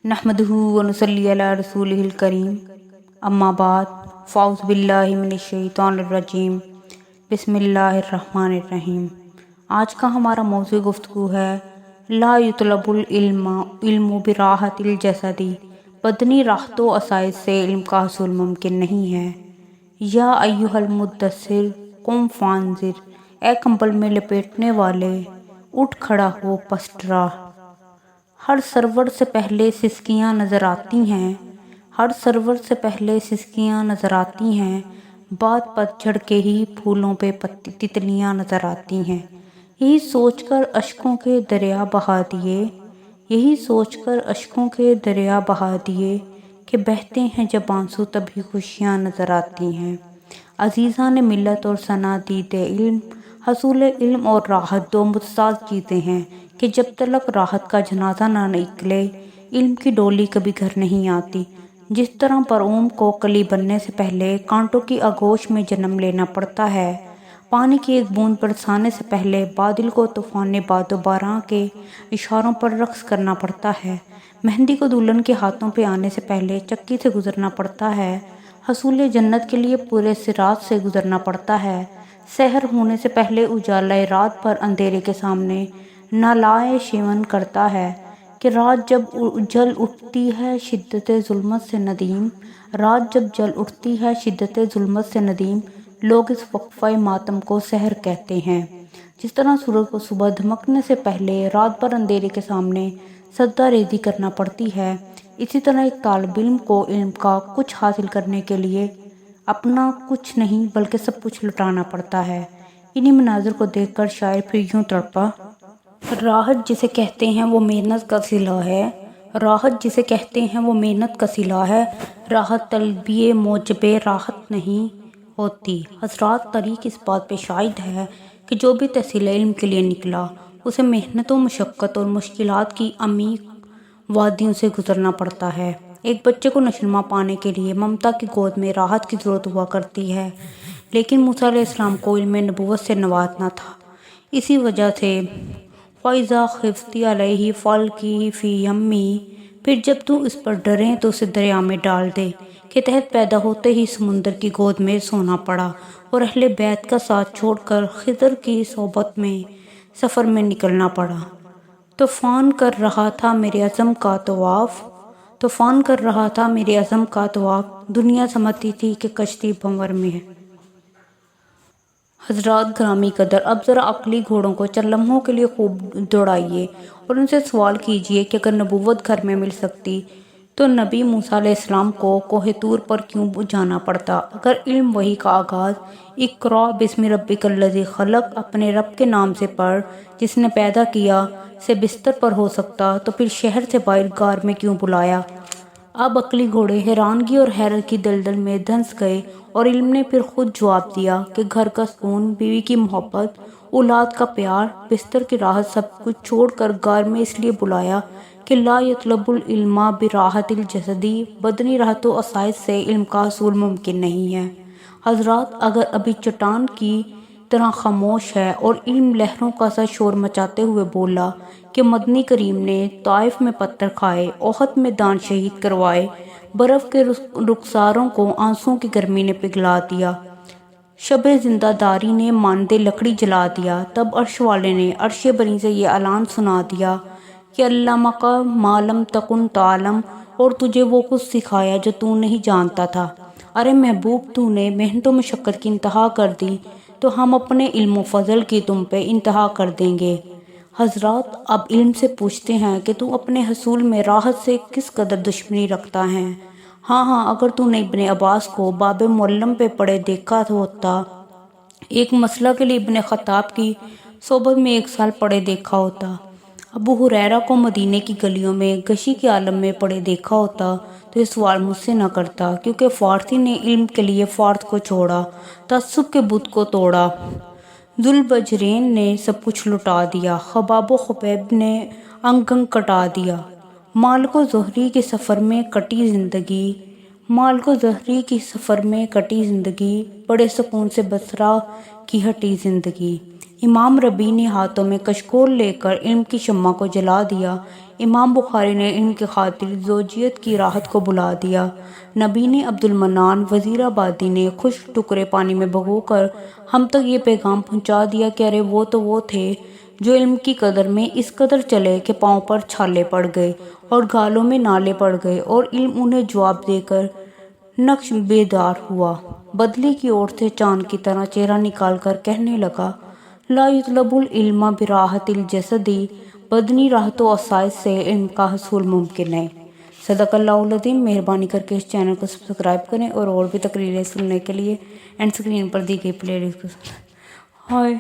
نحمدہ ونصلی علی رسولہ الکریم، اما بعد، فاعوذ باللہ من الشیطان الرجیم، بسم اللہ الرحمن الرحیم۔ آج کا ہمارا موضوع گفتگو ہے لا یطلب العلم براحت الجسد، بدنی راحت و آسائش سے علم کا حصول ممکن نہیں ہے۔ یا ایھا المدثر قم فانذر، اے کمبل میں لپیٹنے والے اٹھ کھڑا ہو پس ڈرا۔ ہر سرور سے پہلے سسکیاں نظر آتی ہیں، ہر سرور سے پہلے سسکیاں نظر آتی ہیں، بعد پتجھڑ کے ہی پھولوں پہ تتلیاں نظر آتی ہیں۔ یہی سوچ کر اشکوں کے دریا بہا دیے، یہی سوچ کر اشکوں کے دریا بہا دیے کہ بہتے ہیں جب آنسو تبھی خوشیاں نظر آتی ہیں۔ عزیزان ملت اور صنادید علم، حصول علم اور راحت دو متضاد چیزیں ہیں کہ جب تک راحت کا جنازہ نہ نکلے علم کی ڈولی کبھی گھر نہیں آتی۔ جس طرح برعوم کو کلی بننے سے پہلے کانٹوں کی آغوش میں جنم لینا پڑتا ہے، پانی کی ایک بوند برسانے سے پہلے بادل کو طوفان باد و باراں کے اشاروں پر رقص کرنا پڑتا ہے، مہندی کو دلہن کے ہاتھوں پہ آنے سے پہلے چکی سے گزرنا پڑتا ہے، حصول جنت کے لیے پورے صراط سے گزرنا پڑتا ہے، سحر ہونے سے پہلے اجالہ رات پر اندھیرے کے سامنے نالائے شیون کرتا ہے کہ رات جب جل اٹھتی ہے شدت ظلمت سے ندیم، رات جب جل اٹھتی ہے شدت ظلمت سے ندیم، لوگ اس وقفہ ماتم کو سحر کہتے ہیں۔ جس طرح سورج کو صبح دھمکنے سے پہلے رات بھر اندھیرے کے سامنے سجدہ ریزی کرنا پڑتی ہے، اسی طرح ایک طالب علم کو علم کا کچھ حاصل کرنے کے لیے اپنا کچھ نہیں بلکہ سب کچھ لٹانا پڑتا ہے۔ انہی مناظر کو دیکھ کر شاعر پھر یوں تڑپا، راحت جسے کہتے ہیں وہ محنت کا صلہ ہے، راحت جسے کہتے ہیں وہ محنت کا صلہ ہے، راحت طلبی موجب راحت نہیں ہوتی۔ حضرات، تاریخ اس بات پہ شاہد ہے کہ جو بھی تحصیل علم کے لیے نکلا اسے محنت و مشقت اور مشکلات کی عمیق وادیوں سے گزرنا پڑتا ہے۔ ایک بچے کو نشوونما پانے کے لیے ممتا کی گود میں راحت کی ضرورت ہوا کرتی ہے، لیکن موسیٰ علیہ السلام کو علم نبوت سے نوازنا تھا، اسی وجہ سے فَإِذَا خِفْتِ عَلَيْهِ فَأَلْقِيهِ فِي يَمِّهِ، پھر جب تو اس پر ڈرے تو اسے دریا میں ڈال دے، کہ تحت پیدا ہوتے ہی سمندر کی گود میں سونا پڑا اور اہل بیت کا ساتھ چھوڑ کر خضر کی صحبت میں سفر میں نکلنا پڑا۔ طوفان کر رہا تھا میرے عزم کا طواف، طوفان کر رہا تھا میرے عزم کا طواف، دنیا سمجھتی تھی کہ کشتی بھنور میں ہے۔ حضرات گرامی قدر، اب ذرا عقلی گھوڑوں کو چند لمحوں کے لیے خوب دوڑائیے اور ان سے سوال کیجئے کہ اگر نبوت گھر میں مل سکتی تو نبی موسیٰ علیہ السلام کو کوہ طور پر کیوں جانا پڑتا؟ اگر علم وحی کا آغاز اقرأ بسم ربک الذی خلق، اپنے رب کے نام سے پڑھ جس نے پیدا کیا، سے بستر پر ہو سکتا تو پھر شہر سے باہر غار میں کیوں بلایا؟ اب عقلی گھوڑے حیرانگی اور حیرت کی دلدل میں دھنس گئے اور علم نے پھر خود جواب دیا کہ گھر کا سکون، بیوی کی محبت، اولاد کا پیار، بستر کی راحت سب کچھ چھوڑ کر غار میں اس لیے بلایا کہ لا یطلب العلم براحت الجسد، بدنی راحت و آسائش سے علم کا حصول ممکن نہیں ہے۔ حضرات، اگر ابھی چٹان کی طرح خاموش ہے اور علم لہروں کا سا شور مچاتے ہوئے بولا کہ مدنی کریم نے طائف میں پتھر کھائے، احد میں دان شہید کروائے، برف کے رخساروں کو آنسوؤں کی گرمی نے پگھلا دیا، شب زندہ داری نے مانندے لکڑی جلا دیا، تب عرش والے نے عرش بری سے یہ اعلان سنا دیا کہ علمک ما لم تکن تعلم، اور تجھے وہ کچھ سکھایا جو تو نہیں جانتا تھا۔ ارے محبوب، تو نے محنت و مشقت کی انتہا کر دی تو ہم اپنے علم و فضل کی تم پہ انتہا کر دیں گے۔ حضرات، اب علم سے پوچھتے ہیں کہ تو اپنے حصول میں راحت سے کس قدر دشمنی رکھتا ہے؟ ہاں، اگر تو نے ابن عباس کو باب معلم پہ پڑے دیکھا ہوتا، ایک مسئلہ کے لیے ابن خطاب کی صحبت میں 1 سال پڑے دیکھا ہوتا، ابو ہریرہ کو مدینے کی گلیوں میں غشی کے عالم میں پڑے دیکھا ہوتا تو یہ سوال مجھ سے نہ کرتا، کیونکہ فارسی نے علم کے لیے فارس کو چھوڑا، تعصب کے بت کو توڑا، ذوالبجرین نے سب کچھ لٹا دیا، خباب و خبیب نے انگ انگ کٹا دیا، مالک و زہری کے سفر میں کٹی زندگی، مالک و زہری کی سفر میں کٹی زندگی، بڑے سکون سے بصرہ کی ہٹی زندگی۔ امام ربیع نے ہاتھوں میں کشکول لے کر علم کی شمع کو جلا دیا۔ امام بخاری نے علم کی خاطر زوجیت کی راحت کو بھلا دیا۔ نبی نے عبد المنان وزیر آبادی نے خشک ٹکڑے پانی میں بھگو کر ہم تک یہ پیغام پہنچا دیا کہ ارے وہ تھے جو علم کی قدر میں اس قدر چلے کہ پاؤں پر چھالے پڑ گئے اور گالوں میں نالے پڑ گئے، اور علم انہیں جواب دے کر نقش بیدار ہوا۔ بدلی کی اوٹ سے چاند کی طرح چہرہ نکال کر کہنے لگا، لا یطلب العلم براحت الجسد، بدنی راحت و آسائش سے علم کا حصول ممکن ہے۔ صدق اللہ العظیم۔ مہربانی کر کے اس چینل کو سبسکرائب کریں اور بھی تقریریں سننے کے لیے اینڈ اسکرین پر دی گئی پلے لسٹ کو ہائے